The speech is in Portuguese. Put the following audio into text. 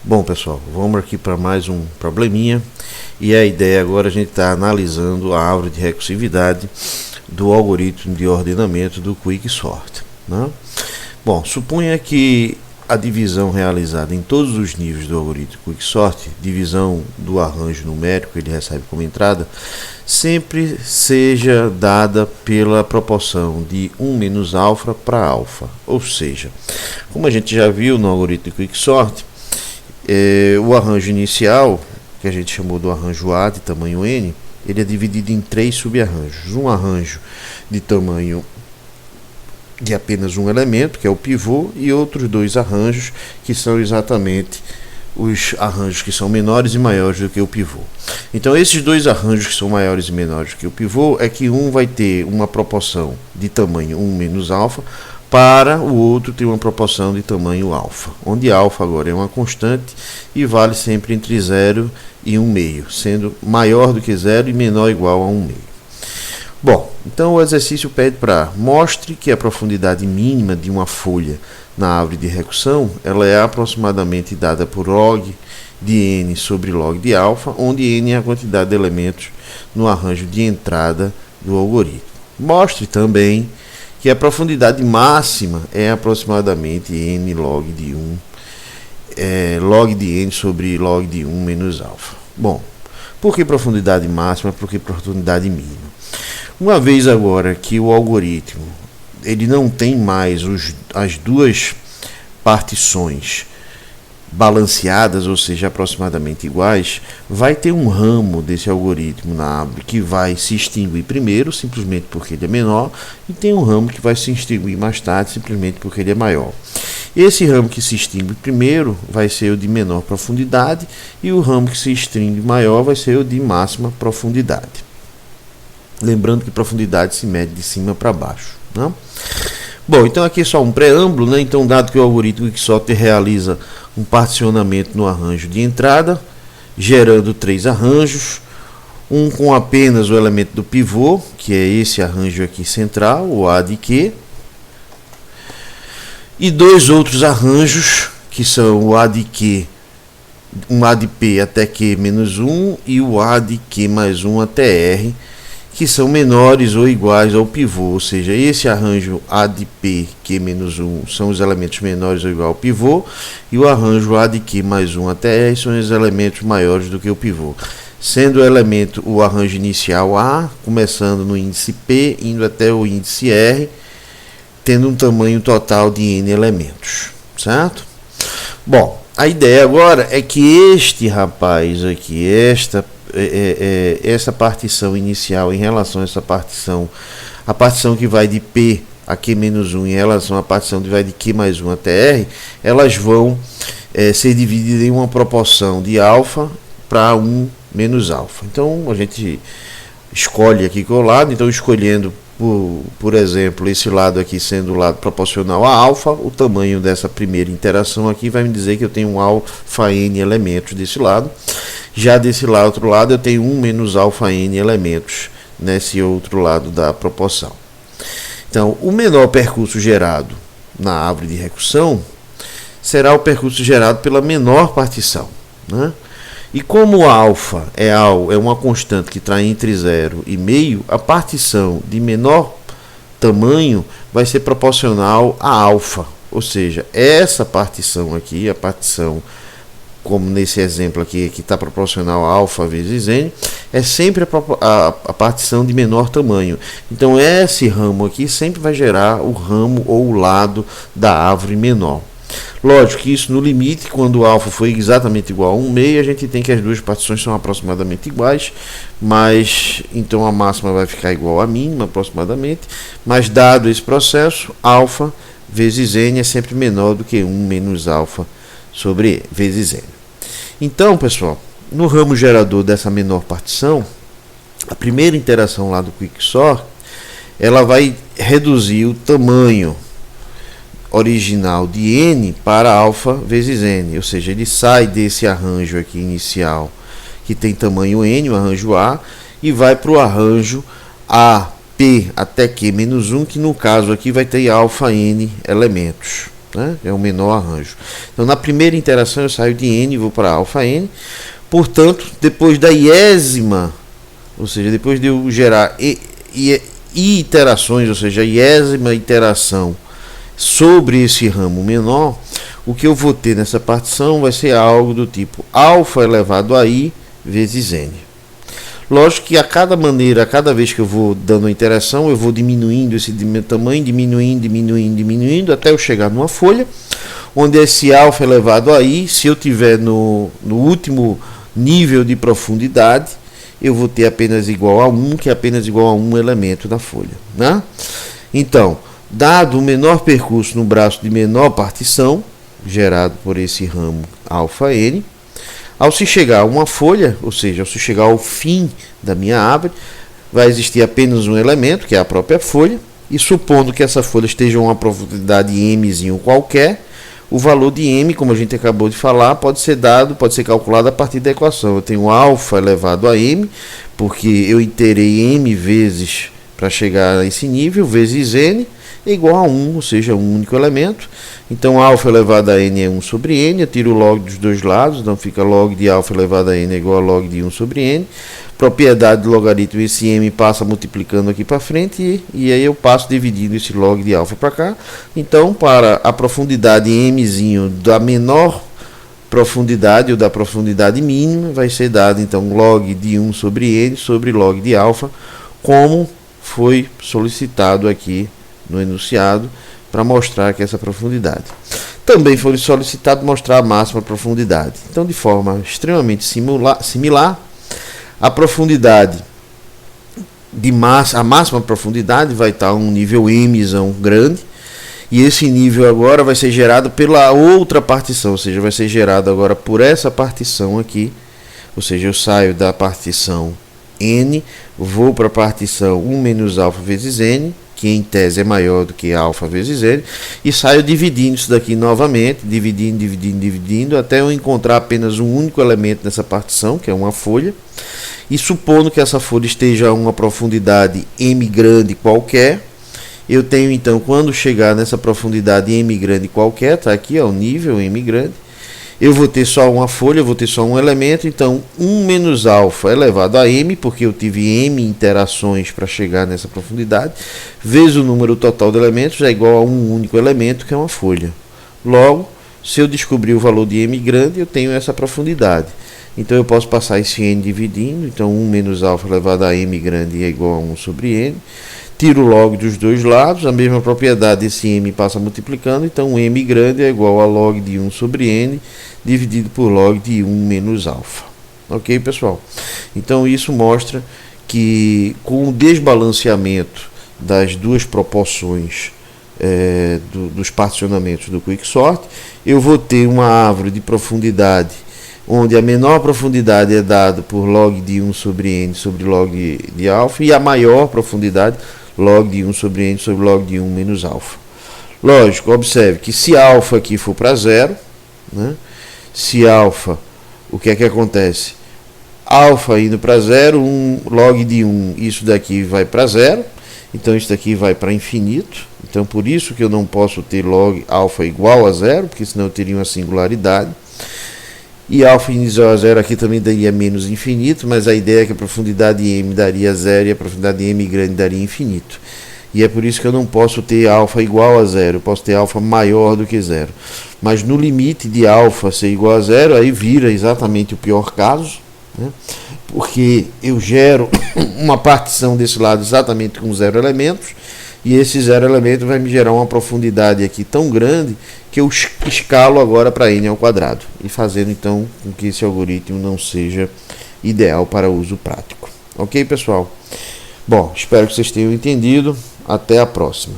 Bom, pessoal, vamos aqui para mais um probleminha. E a ideia agora a gente está analisando a árvore de recursividade do algoritmo de ordenamento do Quicksort, né? Bom, suponha que a divisão realizada em todos os níveis do algoritmo Quicksort, divisão do arranjo numérico que ele recebe como entrada, sempre seja dada pela proporção de 1 menos alfa para alfa. Ou seja, como a gente já viu no algoritmo Quicksort, o arranjo inicial, que a gente chamou do arranjo A de tamanho n, ele é dividido em 3 subarranjos. Um arranjo de tamanho de apenas um elemento, que é o pivô, e outros 2 arranjos que são exatamente os arranjos que são menores e maiores do que o pivô. Então esses 2 arranjos que são maiores e menores do que o pivô é que um vai ter uma proporção de tamanho 1 menos alfa, para o outro ter uma proporção de tamanho alfa, onde alfa agora é uma constante e vale sempre entre 0 e 1/2, sendo maior do que 0 e menor ou igual a 1/2. Bom, então o exercício pede para mostre que a profundidade mínima de uma folha na árvore de recursão ela é aproximadamente dada por log de n sobre log de alfa, onde n é a quantidade de elementos no arranjo de entrada do algoritmo. Mostre também que a profundidade máxima é aproximadamente n log de 1, log de n sobre log de 1 menos alfa. Bom, por que profundidade máxima? Por que profundidade mínima? Uma vez agora que o algoritmo ele não tem mais as duas partições balanceadas, ou seja, aproximadamente iguais, vai ter um ramo desse algoritmo na árvore que vai se extinguir primeiro, simplesmente porque ele é menor, e tem um ramo que vai se extinguir mais tarde, simplesmente porque ele é maior. Esse ramo que se extingue primeiro vai ser o de menor profundidade, e o ramo que se extingue maior vai ser o de máxima profundidade. Lembrando que profundidade se mede de cima para baixo, né? Bom, então aqui é só um preâmbulo, né? Então, dado que o algoritmo Quicksort realiza um particionamento no arranjo de entrada, gerando 3 arranjos, um com apenas o elemento do pivô, que é esse arranjo aqui central, o A de Q, e 2 outros arranjos, que são o A de Q, um A de P até Q menos 1 e o A de Q mais 1 até R, que são menores ou iguais ao pivô, ou seja, esse arranjo A de P, Q menos 1 são os elementos menores ou igual ao pivô, e o arranjo A de Q mais 1 até R são os elementos maiores do que o pivô, sendo o elemento o arranjo inicial A, começando no índice P, indo até o índice R, tendo um tamanho total de n elementos, certo? Bom, a ideia agora é que este rapaz aqui, essa partição inicial em relação a essa partição, a partição que vai de P a Q-1 em relação à partição que vai de Q mais 1 até R, elas vão ser divididas em uma proporção de alfa para 1 menos alfa. Então a gente escolhe aqui qual lado, então escolhendo por exemplo, esse lado aqui sendo o lado proporcional a alfa, o tamanho dessa primeira interação aqui vai me dizer que eu tenho um alfa n elementos desse lado. Já desse outro lado eu tenho 1 menos alfa n elementos nesse outro lado da proporção. Então, o menor percurso gerado na árvore de recursão será o percurso gerado pela menor partição, né? E como alfa é uma constante que está entre 0 e meio, a partição de menor tamanho vai ser proporcional a alfa. Ou seja, essa partição aqui, a partição, como nesse exemplo aqui, que está proporcional a alfa vezes n, é sempre a partição de menor tamanho. Então, esse ramo aqui sempre vai gerar o ramo ou o lado da árvore menor. Lógico que isso no limite, quando o alfa foi exatamente igual a 1/2, a gente tem que as duas partições são aproximadamente iguais, mas então a máxima vai ficar igual à mínima aproximadamente, mas dado esse processo, alfa vezes n é sempre menor do que 1 menos alfa sobre vezes n. Então, pessoal, no ramo gerador dessa menor partição, a primeira interação lá do Quicksort, ela vai reduzir o tamanho original de n para alfa vezes n, ou seja, ele sai desse arranjo aqui inicial que tem tamanho n, o arranjo A, e vai para o arranjo AP até Q menos 1, que no caso aqui vai ter alfa n elementos, né? É o menor arranjo. Então, na primeira interação eu saio de N e vou para alfa N. Portanto, depois da iésima, ou seja, depois de eu gerar iterações, ou seja, a iésima iteração sobre esse ramo menor, o que eu vou ter nessa partição vai ser algo do tipo alfa elevado a i vezes n. Lógico que a cada vez que eu vou dando a interação, eu vou diminuindo esse tamanho, diminuindo, até eu chegar numa folha, onde esse alfa elevado a i, se eu tiver no último nível de profundidade, eu vou ter apenas igual a 1, que é apenas igual a um elemento da folha, né? Então, dado o menor percurso no braço de menor partição, gerado por esse ramo alfa n, ao se chegar a uma folha, ou seja, ao se chegar ao fim da minha árvore, vai existir apenas um elemento, que é a própria folha, e supondo que essa folha esteja a uma profundidade mzinho qualquer, o valor de m, como a gente acabou de falar, pode ser calculado a partir da equação. Eu tenho alfa elevado a m, porque eu iterei m vezes para chegar a esse nível, vezes n, é igual a 1, ou seja, um único elemento. Então, alfa elevado a n é 1 sobre n, eu tiro o log dos dois lados, então fica log de alfa elevado a n é igual a log de 1 sobre n. Propriedade do logaritmo, esse m passa multiplicando aqui para frente, e aí eu passo dividindo esse log de alfa para cá. Então, para a profundidade mzinho da menor profundidade ou da profundidade mínima, vai ser dado então log de 1 sobre n sobre log de alfa, como foi solicitado aqui no enunciado, para mostrar que essa profundidade. Também foi solicitado mostrar a máxima profundidade. Então, de forma extremamente similar, a profundidade a máxima profundidade vai estar um nível mzão grande, e esse nível agora vai ser gerado pela outra partição, ou seja, vai ser gerado agora por essa partição aqui, ou seja, eu saio da partição n, vou para a partição 1 menos alfa vezes n, que em tese é maior do que alfa vezes n, e saio dividindo isso daqui novamente, dividindo, até eu encontrar apenas um único elemento nessa partição, que é uma folha, e supondo que essa folha esteja a uma profundidade m grande qualquer, eu tenho então, quando chegar nessa profundidade m grande qualquer, está aqui, ó, o nível m grande, eu vou ter só uma folha, eu vou ter só um elemento, então 1 menos alfa elevado a m, porque eu tive m interações para chegar nessa profundidade, vezes o número total de elementos é igual a um único elemento, que é uma folha. Logo, se eu descobrir o valor de m grande, eu tenho essa profundidade. Então eu posso passar esse n dividindo, então 1 menos alfa elevado a m grande é igual a 1 sobre n. Tiro o log dos dois lados, a mesma propriedade, esse m passa multiplicando, então m grande é igual a log de 1 sobre n, dividido por log de 1 menos alfa. Ok, pessoal? Então isso mostra que com o desbalanceamento das duas proporções dos particionamentos do Quicksort, eu vou ter uma árvore de profundidade, onde a menor profundidade é dada por log de 1 sobre n sobre log de alfa, e a maior profundidade log de 1 sobre n sobre log de 1 menos alfa. Lógico, observe que se alfa aqui for para zero, né, se alfa, o que é que acontece? Alfa indo para zero, log de 1, isso daqui vai para zero, então isso daqui vai para infinito, então por isso que eu não posso ter log alfa igual a zero, porque senão eu teria uma singularidade. E alfa inicial a zero aqui também daria menos infinito, mas a ideia é que a profundidade m daria zero e a profundidade m grande daria infinito. E é por isso que eu não posso ter alfa igual a zero, eu posso ter alfa maior do que zero. Mas no limite de alfa ser igual a zero, aí vira exatamente o pior caso, né? Porque eu gero uma partição desse lado exatamente com zero elementos, e esse zero elemento vai me gerar uma profundidade aqui tão grande que eu escalo agora para n ao quadrado, e fazendo então com que esse algoritmo não seja ideal para uso prático. Ok, pessoal? Bom, espero que vocês tenham entendido. Até a próxima.